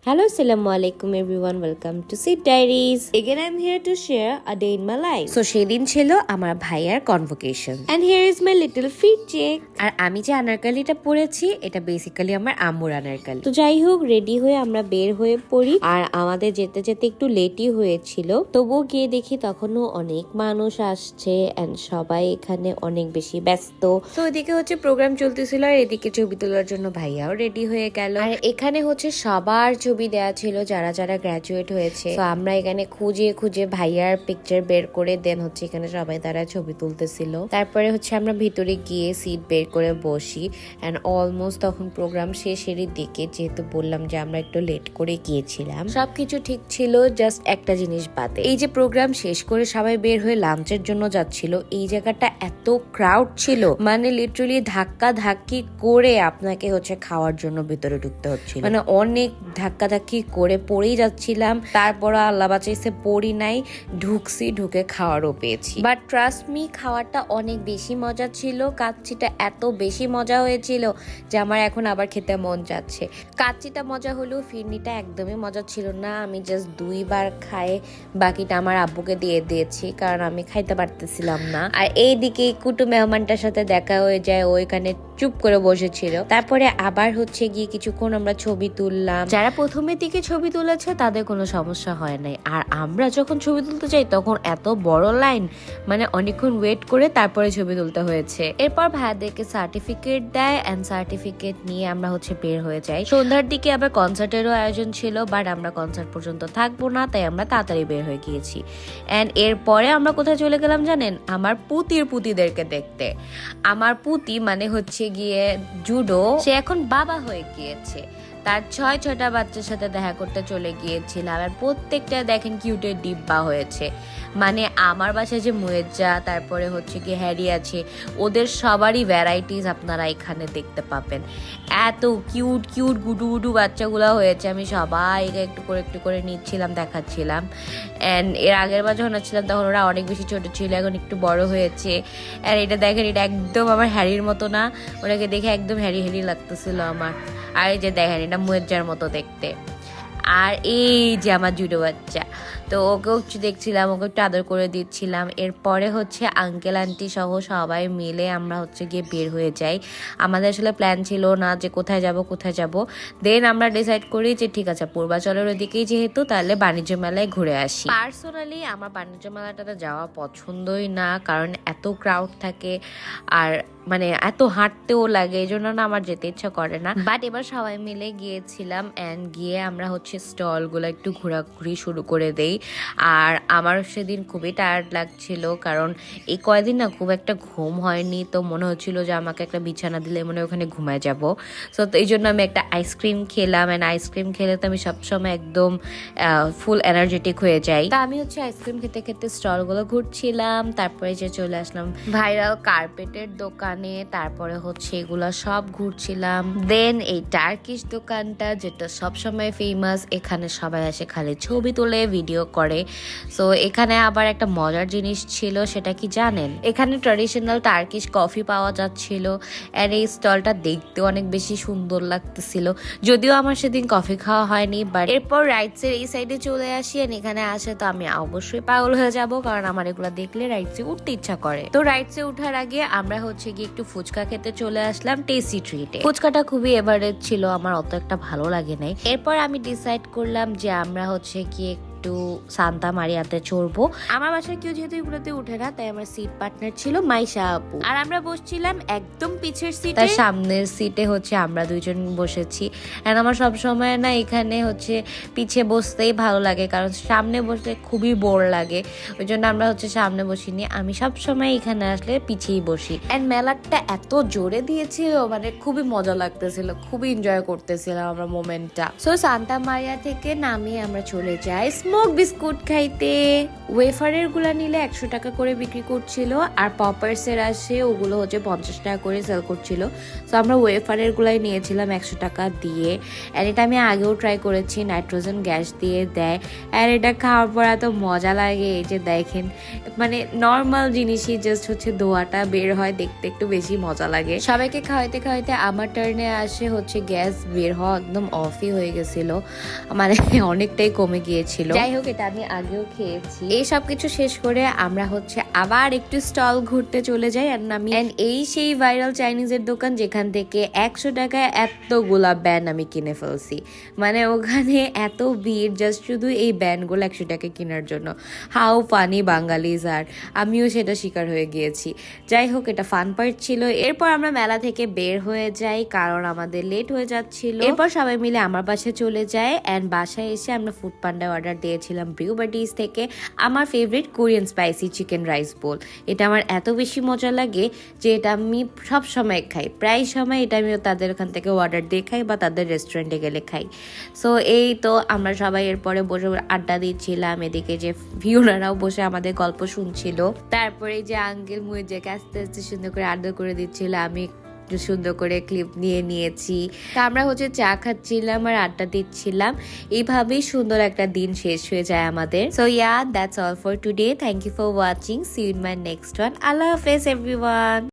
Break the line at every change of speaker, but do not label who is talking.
Hello, Assalamu alaikum everyone. Welcome to Sit Diaries. Again, I'm here to share a day in my life. So, সেদিন ছিল আমার ভাইয়ার convocation and here is my little fit check. আর আমি যে আনারকালিটা পরেছি এটা basically আমার আম্মুর আনারকালি। তো যাই হোক, রেডি হয়ে আমরা বের হয়ে পড়ি আর আমাদের যেতে যেতে একটু লেটই হয়েছিল। তবুও গিয়ে দেখি তখনও অনেক মানুষ আসছে and সবাই এখানে অনেক বেশি ব্যস্ত। তো ওইদিকে হচ্ছে প্রোগ্রাম চলতেছিল আর এদিকে ছবি তোলার জন্য ভাইয়াও রেডি হয়ে গেল। আর এখানে হচ্ছে সবার ছবি দেয়া ছিল যারা যারা গ্রাজুয়েট হয়েছে। তো আমরা এখানে খুঁজে খুঁজে ভাইয়ার পিকচার বের করে দেন হচ্ছে এখানে সবাই তারা ছবি তুলতেছিল। তারপরে হচ্ছে আমরা ভিতরে গিয়ে সিট বের করে বসি এন্ড অলমোস্ট তখন প্রোগ্রাম শেষেরই দিকে, যেহেতু বললাম যে আমরা একটু লেট করে গিয়েছিলাম। সবকিছু ঠিক ছিল, জাস্ট একটা জিনিস বাদে। এই যে প্রোগ্রাম শেষ করে সবাই বের হয়ে লাঞ্চের জন্য যাচ্ছিল, এই জায়গাটা এত ক্রাউড ছিল, মানে লিটারালি ধাক্কা ধাক্কি করে আপনাকে হচ্ছে খাওয়ার জন্য ভিতরে ঢুকতে হচ্ছিল। মানে অনেক ধাক্কা ধাক্কি করে পড়েই যাচ্ছিলাম। তারপর আল্লাহ বাঁচাইছে পড়ি নাই, ঢুকে খাওয়ারও পেয়েছি। বাট ট্রাস্ট মি, খাওয়াটা অনেক বেশি মজা ছিল। কাচ্চিটা এত বেশি মজা হয়েছিল যে আমার এখন আবার খেতে মন যাচ্ছে। কাচ্চিটা মজা হলেও ফিরনিটা একদমই মজা ছিল না। আমি জাস্ট 2 বার খাই, বাকিটা আমার আব্বুকে দিয়ে দিয়েছি কারণ আমি খাইতে পারতেছিলাম না। আর এইদিকে কুটু মেহমানটার সাথে দেখা হয়ে যায়, ওইখানে চুপ করে বসেছিল। তারপরে আবার হচ্ছে গিয়ে কিছুক্ষণ আমরা ছবি তুললাম। যারা প্রথমের দিকে ছবি তুলেছে তাদের কোনো সমস্যা হয় নাই, আর আমরা যখন ছবি তুলতে যাই তখন এত বড় লাইন, মানে অনেকক্ষণ ওয়েট করে তারপরে ছবি তুলতে হয়েছে। এরপর ভাইয়াদেরকে সার্টিফিকেট দেয় এন্ড সার্টিফিকেট নিয়ে আমরা হচ্ছে বের হয়ে যাই। সন্ধ্যার দিকে আবার কনসার্টেরও আয়োজন ছিল, বাট আমরা কনসার্ট পর্যন্ত থাকবো না, তাই আমরা তাড়াতাড়ি বের হয়ে গিয়েছি। এন্ড এরপরে আমরা কোথায় চলে গেলাম জানেন? আমার পুতিদেরকে দেখতে। আমার পুতি মানে হচ্ছে গিয়ে জুডো, সে এখন বাবা হয়ে গিয়েছে। তার 6টা বাচ্চার সাথে দেখা করতে চলে গিয়েছিলাম। আর প্রত্যেকটা দেখেন কিউটের ডিব্বা হয়েছে। মানে আমার বাসায় যে মুয়েজ্জা, তারপরে হচ্ছে কি হ্যারি আছে, ওদের সবারই ভ্যারাইটিস আপনারা এখানে দেখতে পাবেন। এত কিউট কিউট গুডু বাচ্চাগুলো হয়েছে। আমি সবাইকে একটু করে নিচ্ছিলাম, দেখাচ্ছিলাম। অ্যান্ড এর আগের বার যখন ছিলাম তখন ওরা অনেক বেশি ছোট ছিল, এখন একটু বড় হয়েছে। আর এটা দেখেন, এটা একদম আমার হ্যারির মতো না, ওটাকে দেখে একদম হ্যারি লাগতেছিল আমার। আর এই যে দেখেন, এটা মুয়েজ্জার মতো দেখতে। আর এই যে আমার জুডো বাচ্চা, তো ওকেও একটু দেখছিলাম, ওকে একটু আদর করে দিচ্ছিলাম। এরপরে হচ্ছে আঙ্কেল আন্টি সহ সবাই মিলে আমরা হচ্ছে গিয়ে বের হয়ে যাই। আমাদের আসলে প্ল্যান ছিল না যে কোথায় যাব। দেন আমরা ডিসাইড করি যে ঠিক আছে, পূর্বাচলের ওদিকেই যেহেতু, তাহলে বাণিজ্য মেলায় ঘুরে আসি। পার্সোনালি আমার বাণিজ্য মেলাটাতে যাওয়া পছন্দই না, কারণ এত ক্রাউড থাকে আর মানে এত হাঁটতেও লাগে, এই জন্য না আমার যেতে ইচ্ছা করে না। বাট এবার সবাই মিলে গিয়েছিলাম এন্ড গিয়ে আমরা হচ্ছে স্টলগুলো একটু ঘোরাঘুরি শুরু করে দেই। আর আমার সেদিন খুবই টায়ার্ড লাগছিল, কারণ এই কয়দিন না খুব একটা ঘুম হয়নি। তো মনে হচ্ছিল যে আমাকে একটা বিছানা দিলে মনে হয় ওখানে ঘুমায় যাব। সো এই জন্য আমি একটা আইসক্রিম খেলাম এন্ড আইসক্রিম খেলে তো আমি সবসময় একদম ফুল এনার্জেটিক হয়ে যাই। তা আমি হচ্ছে আইসক্রিম খেতে খেতে স্টলগুলো ঘুরছিলাম। তারপরে যে চলে আসলাম ভাইরাল কার্পেটের দোকানে, তারপরে হচ্ছে এগুলা সব ঘুরছিলাম। দেন এই টার্কিশ দোকানটা, যেটা সবসময় ফেমাস, এখানে সবাই আসে খালি ছবি তুলে ভিডিও করে। সো এখানে আবার একটা মজার জিনিস ছিল, সেটা কি জানেন? এখানে ট্র্যাডিশনাল টার্কিশ কফি পাওয়া যাচ্ছিল। আর এই স্টলটা দেখতে অনেক বেশি সুন্দর লাগতেছিল, যদিও আমার সেদিন কফি খাওয়া হয়নি। বাট এরপর রাইটসের এই সাইডে চলে আসি, এখানে আসে তো আমি অবশ্যই পাগল হয়ে যাব, কারণ আমার এগুলো দেখলে রাইটসে উঠতে ইচ্ছা করে। তো রাইটসে উঠার আগে আমরা হচ্ছে গিয়ে একটু ফুচকা খেতে চলে আসলাম টেস্টি ট্রিটে। ফুচকাটা খুবই এভারেজ ছিল, আমার অত একটা ভালো লাগে নাই। এরপর আমি ডিসাইড করলাম যে আমরা হচ্ছে গিয়ে একটু সান্তা মারিয়াতে চড়বো। আমার বাসায় কেউ যেহেতু এগুলোতে উঠে না, তাই আমার সিট পার্টনার ছিল মাইশা আপু, আর আমরা বসছিলাম একদম পিছের সিটে। তার সামনের সিটে হচ্ছে আমরা দুইজন বসেছি। এন্ড আমার সবসময় না এখানে হচ্ছে পিছে বসতেই ভালো লাগে, কারণ সামনে বসলে খুবই বোর লাগে। ওই জন্য আমরা হচ্ছে সামনে বসিনি, আমি সবসময় এখানে আসলে পিছেই বসি। এন্ড মেলাটা এত জোরে দিয়েছিল, মানে খুবই মজা লাগতেছিল, খুবই এনজয় করতেছিলাম আমরা মোমেন্টটা। সো সান্তা মারিয়া থেকে নামিয়ে আমরা চলে যাই স্মোক বিস্কুট খাইতে। ওয়েফারের গুলা নিলে 100 টাকা করে বিক্রি করছিল, আর পপার্সের আসে ওগুলো হচ্ছে 50 টাকা করে সেল করছিল। তো আমরা ওয়েফারের গুলাই নিয়েছিলাম 100 টাকা দিয়ে। অ্যান্ড এটা আমি আগেও ট্রাই করেছি, নাইট্রোজেন গ্যাস দিয়ে দেয়। আর এটা খাওয়ার পর এত মজা লাগে, এই যে দেখেন মানে নর্মাল জিনিসই জাস্ট হচ্ছে ধোঁয়াটা বের হয়, দেখতে একটু বেশি মজা লাগে। সবাইকে খাওয়াইতে খাওয়াইতে আমার টার্নে আসে হচ্ছে গ্যাস বের হওয়া একদম অফই হয়ে গেছিল, মানে অনেকটাই কমে গিয়েছিল। যাই হোক, এটা আমি আগেও খেয়েছি। এই সব কিছু শেষ করে আমরা হচ্ছে আবার একটু স্টল ঘুরতে চলে যাই। আর আমি এই সেই ভাইরাল চাইনিজের দোকান যেখান থেকে 100 টাকায় এতগুলা ব্যান আমি কিনে ফেলছি। মানে ওখানে এত ভিড় জাস্ট শুধু এই ব্যানগুলো 100 টাকা কেনার জন্য। হাউ ফানি বাঙালিজ, আর আমিও সেটা শিকার হয়ে গিয়েছি। যাই হোক, এটা ফান পার্ট ছিল। এরপর আমরা মেলা থেকে বের হয়ে যাই কারণ আমাদের লেট হয়ে যাচ্ছিল। এরপর সবাই মিলে আমার বাসায় চলে যায়। অ্যান্ড বাসায় এসে আমরা ফুড পান্ডা অর্ডার দিয়েছিলাম ব্রিউ বাডিজ থেকে আমার favourite Korean spicy chicken rice bowl. এটা আমার এত বেশি মজা লাগে যে এটা আমি সব সময় খাই, প্রায় সময় এটা আমি তাদের ওখান থেকে অর্ডার দিয়ে খাই বা তাদের রেস্টুরেন্টে গেলে খাই। সো এই তো আমরা সবাই এরপরে বসে আড্ডা দিচ্ছিলাম, এদিকে যে ভিউরারাও বসে আমাদের গল্প শুনছিল। তারপরে যে আঙ্কেল মুয়েজাকে আস্তে আস্তে সুন্দর করে আড্ডা করে দিচ্ছিল, আমি সুন্দর করে ক্লিপ নিয়ে নিয়েছি। তা আমরা হচ্ছে চা খাচ্ছিলাম আর আড্ডা দিচ্ছিলাম। এইভাবেই সুন্দর একটা দিন শেষ হয়ে যায় আমাদের। So that's all for today. Thank you for watching. See you in my next one. আল্লাহ হাফেজ এভরিওয়ান।